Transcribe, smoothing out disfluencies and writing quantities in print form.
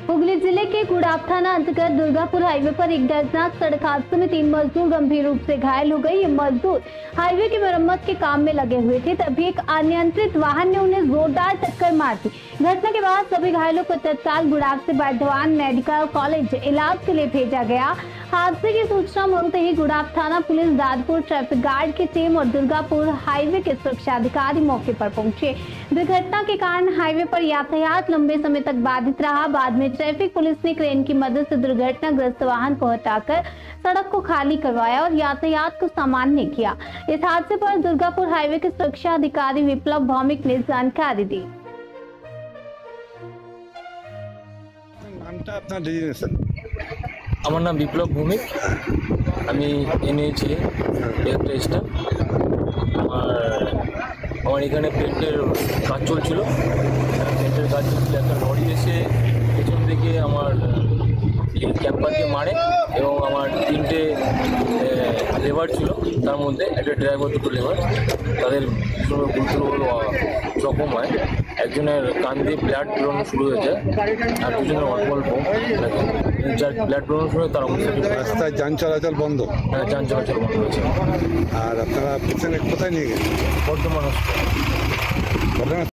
हुगली जिले के गुड़ाव थाना अंतर्गत दुर्गापुर हाईवे पर एक दर्दनाक सड़क हादसे में 3 मजदूर गंभीर रूप से घायल हो गए। ये मजदूर हाईवे की मरम्मत के काम में लगे हुए थे, तभी एक अनियंत्रित वाहन ने उन्हें जोरदार टक्कर मार दी। घटना के बाद सभी घायलों को तत्काल गुड़ाव से बर्धमान मेडिकल कॉलेज इलाज के लिए भेजा गया। हादसे की सूचना मिलते ही गुड़ाव थाना पुलिस, दादपुर ट्रैफिक गार्ड की टीम और दुर्गापुर हाईवे के सुरक्षा अधिकारी मौके पर पहुंचे। दुर्घटना के कारण हाईवे पर यातायात लंबे समय तक बाधित रहा। बाद में ट्रैफिक पुलिस ने क्रेन की मदद से दुर्घटनाग्रस्त वाहन को हटाकर सड़क को खाली करवाया और यातायात को सामान्य किया। इस हादसे पर दुर्गापुर हाईवे के सुरक्षा अधिकारी विप्लव भौमिक ने जानकारी दी। আমার নাম বিপ্লব ভৌমিক, আমি এনেছি একটা স্টাফ। আমার এখানে পেন্টের কাজ চলছিল, একটা লরি এসে পেছন থেকে আমার ক্যাম্পারকে মারে এবং আমার 3টে লেবার ছিল, তার মধ্যে একটা ড্রাইভার, 2টো লেবার, তাদের গুরুতর জখম হয়। একজনের কান দিয়ে ব্লাড বেরোনো শুরু হয়ে যায় আর দুজনের অল্প অল্প লাগে। যার ব্লাড বেরোনো শুরু হয় তার অবস্থা রাস্তায় যান চলাচল বন্ধ। হ্যাঁ, যান চলাচল বন্ধ হয়েছে। আর আপনারা পেছনে কোথায় নিয়ে গেছেন? বর্ধমান হসপিটাল।